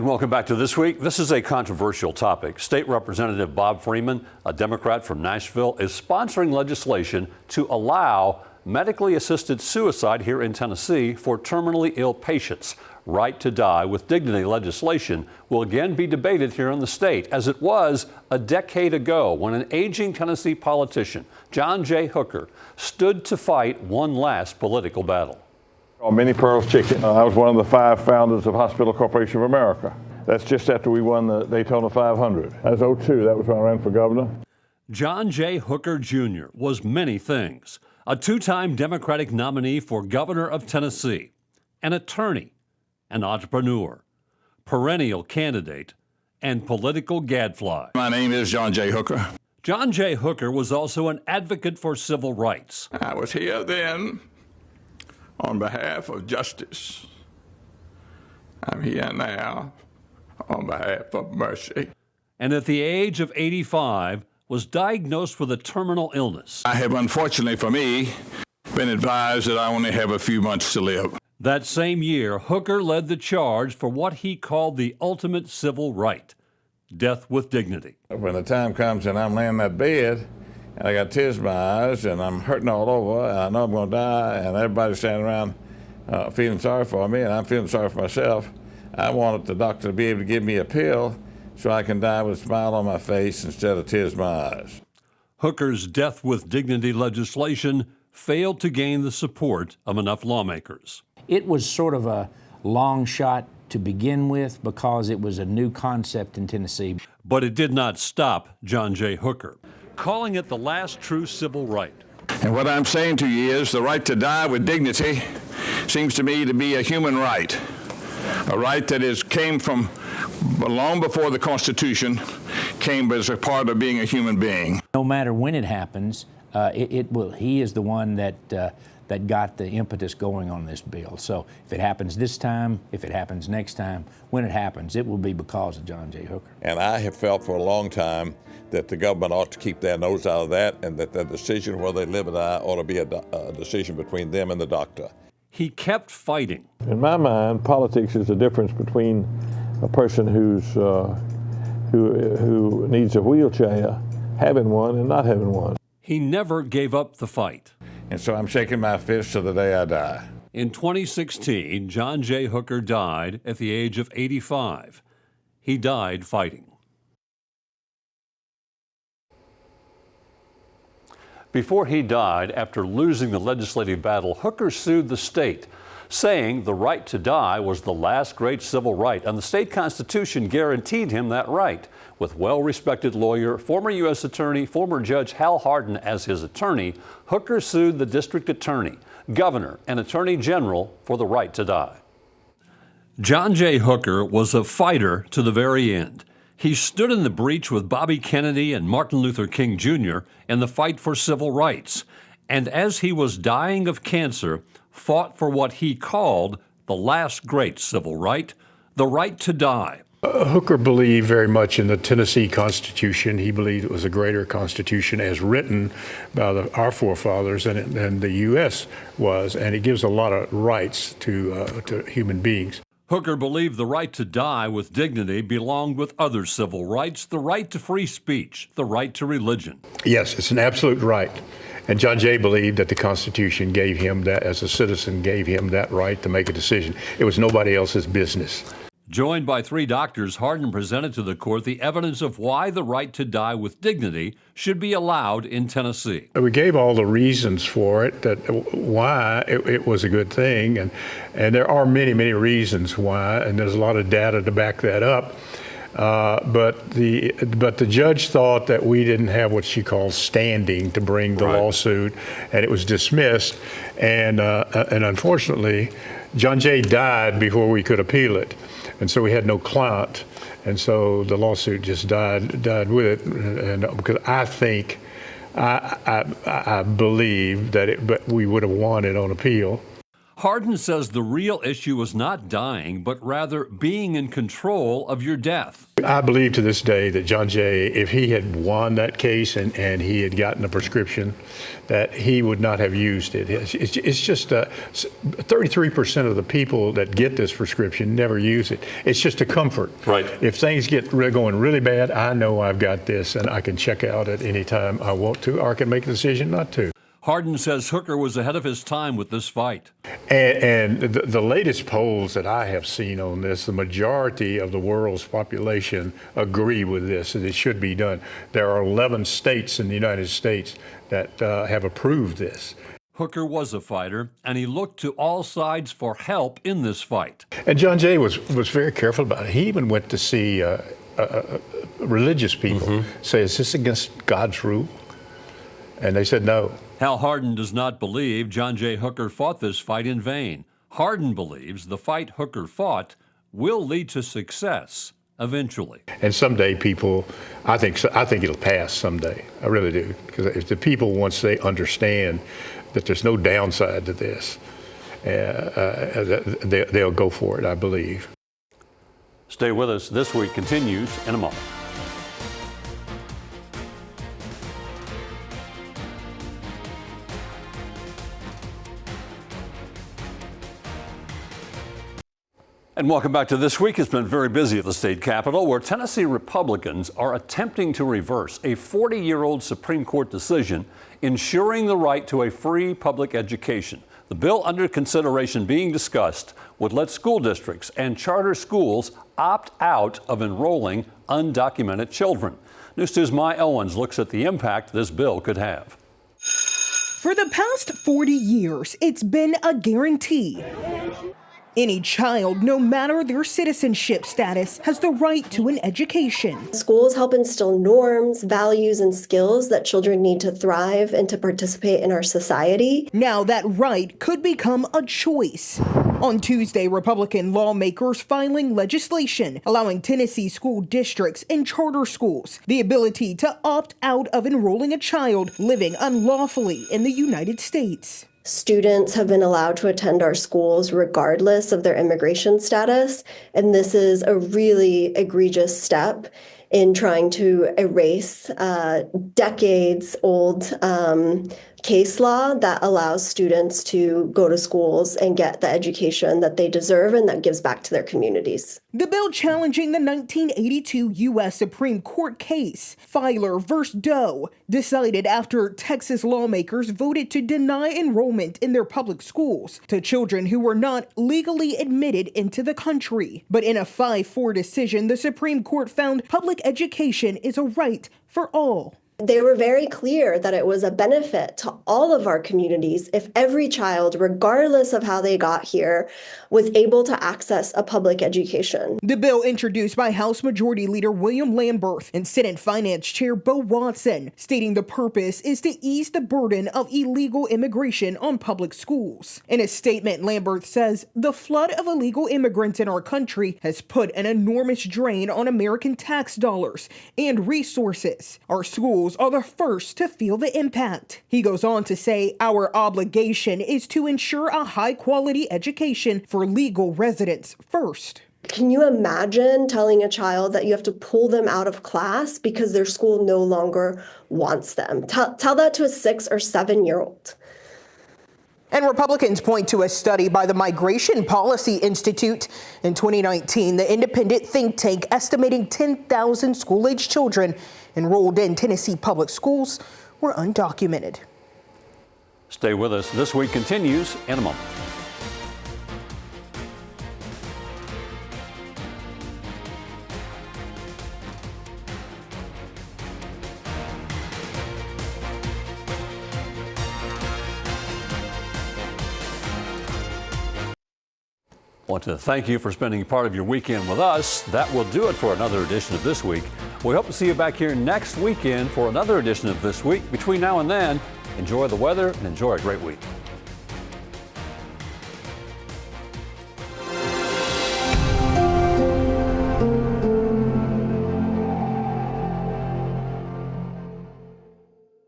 welcome back to This Week. This is a controversial topic. State Representative Bob Freeman, a Democrat from Nashville, is sponsoring legislation to allow medically assisted suicide here in Tennessee for terminally ill patients. Right to die with dignity legislation will again be debated here in the state, as it was a decade ago when an aging Tennessee politician, John J. Hooker, stood to fight one last political battle. Minnie Pearl's Chicken. I was one of the 5 founders of Hospital Corporation of America. That's just after we won the Daytona 500. That was 02. That was when I ran for governor. John J. Hooker Jr. was many things. A 2-time Democratic nominee for governor of Tennessee, an attorney, an entrepreneur, perennial candidate, and political gadfly. My name is John J. Hooker. John J. Hooker was also an advocate for civil rights. I was here then on behalf of justice. I'm here now on behalf of mercy. And at the age of 85, was diagnosed with a terminal illness. I have, unfortunately for me, been advised that I only have a few months to live. That same year, Hooker led the charge for what he called the ultimate civil right, death with dignity. When the time comes and I'm laying in that bed, and I got tears in my eyes, and I'm hurting all over, and I know I'm going to die, and everybody's standing around feeling sorry for me, and I'm feeling sorry for myself, I wanted the doctor to be able to give me a pill so I can die with a smile on my face instead of tears in my eyes. Hooker's death with dignity legislation failed to gain the support of enough lawmakers. It was sort of a long shot to begin with because it was a new concept in Tennessee. But it did not stop John J. Hooker, calling it the last true civil right. And what I'm saying to you is the right to die with dignity seems to me to be a human right, a right that came from long before the Constitution, came as a part of being a human being. No matter when it happens, he is the one that got the impetus going on this bill. So if it happens this time, if it happens next time, when it happens, it will be because of John J. Hooker. And I have felt for a long time that the government ought to keep their nose out of that, and that the decision whether they live or die ought to be a decision between them and the doctor. He kept fighting. In my mind, politics is the difference between a person who needs a wheelchair, having one, and not having one. He never gave up the fight. And so I'm shaking my fist to the day I die. In 2016, John J. Hooker died at the age of 85. He died fighting. Before he died, after losing the legislative battle, Hooker sued the state, saying the right to die was the last great civil right, and the state constitution guaranteed him that right. With well-respected lawyer, former U.S. Attorney, former Judge Hal Hardin as his attorney, Hooker sued the district attorney, governor, and attorney general for the right to die. John J. Hooker was a fighter to the very end. He stood in the breach with Bobby Kennedy and Martin Luther King Jr. in the fight for civil rights, and as he was dying of cancer, fought for what he called the last great civil right, the right to die. Hooker believed very much in the Tennessee Constitution. He believed it was a greater constitution as written by our forefathers than the U.S. was, and it gives a lot of rights to human beings. Hooker believed the right to die with dignity belonged with other civil rights, the right to free speech, the right to religion. Yes, it's an absolute right. And John Jay believed that the Constitution gave him that, as a citizen, gave him that right to make a decision. It was nobody else's business. Joined by 3 doctors, Hardin presented to the court the evidence of why the right to die with dignity should be allowed in Tennessee. We gave all the reasons for it, that why it was a good thing, and there are many, many reasons why, and there's a lot of data to back that up. But the judge thought that we didn't have what she calls standing to bring the lawsuit, and it was dismissed. And unfortunately, John Jay died before we could appeal it, and so we had no client, and so the lawsuit just died with it. And because I believe that we would have won it on appeal. Hardin says the real issue was not dying, but rather being in control of your death. I believe to this day that John Jay, if he had won that case and he had gotten a prescription, that he would not have used it. It's just 33% of the people that get this prescription never use it. It's just a comfort. Right. If things get going really bad, I know I've got this and I can check out at any time I want to, or I can make a decision not to. Hardin says Hooker was ahead of his time with this fight. And the latest polls that I have seen on this, the majority of the world's population agree with this, that it should be done. There are 11 states in the United States that have approved this. Hooker was a fighter, and he looked to all sides for help in this fight. And John Jay was very careful about it. He even went to see religious people, say, is this against God's rule? And they said no. Hal Hardin does not believe John J. Hooker fought this fight in vain. Hardin believes the fight Hooker fought will lead to success eventually. And someday people, I think it'll pass someday. I really do. Because if the people, once they understand that there's no downside to this, they'll go for it, I believe. Stay with us. This Week continues in a moment. And welcome back to This Week. It's been very busy at the state capitol, where Tennessee Republicans are attempting to reverse a 40-year-old Supreme Court decision ensuring the right to a free public education. The bill under consideration being discussed would let school districts and charter schools opt out of enrolling undocumented children. News 2's Mai Owens looks at the impact this bill could have. For the past 40 years, it's been a guarantee. Any child, no matter their citizenship status, has the right to an education. Schools help instill norms, values, and skills that children need to thrive and to participate in our society. Now that right could become a choice. On Tuesday, Republican lawmakers filing legislation allowing Tennessee school districts and charter schools the ability to opt out of enrolling a child living unlawfully in the United States. Students have been allowed to attend our schools regardless of their immigration status, and this is a really egregious step in trying to erase decades-old case law that allows students to go to schools and get the education that they deserve and that gives back to their communities. The bill challenging the 1982 U.S. Supreme Court case, Filer v. Doe, decided after Texas lawmakers voted to deny enrollment in their public schools to children who were not legally admitted into the country. But in a 5-4 decision, the Supreme Court found public education is a right for all. They were very clear that it was a benefit to all of our communities if every child, regardless of how they got here, was able to access a public education. The bill introduced by House Majority Leader William Lamberth and Senate Finance Chair Bo Watson, stating the purpose is to ease the burden of illegal immigration on public schools. In a statement, Lamberth says the flood of illegal immigrants in our country has put an enormous drain on American tax dollars and resources. Our schools are the first to feel the impact. He goes on to say our obligation is to ensure a high-quality education for legal residents first. Can you imagine telling a child that you have to pull them out of class because their school no longer wants them? Tell that to a 6 or 7-year-old. And Republicans point to a study by the Migration Policy Institute. In 2019, the independent think tank estimating 10,000 school-age children enrolled in Tennessee public schools were undocumented. Stay with us. This Week continues in a moment. I want to thank you for spending part of your weekend with us. That will do it for another edition of This Week. We hope to see you back here next weekend for another edition of This Week. Between now and then, enjoy the weather and enjoy a great week.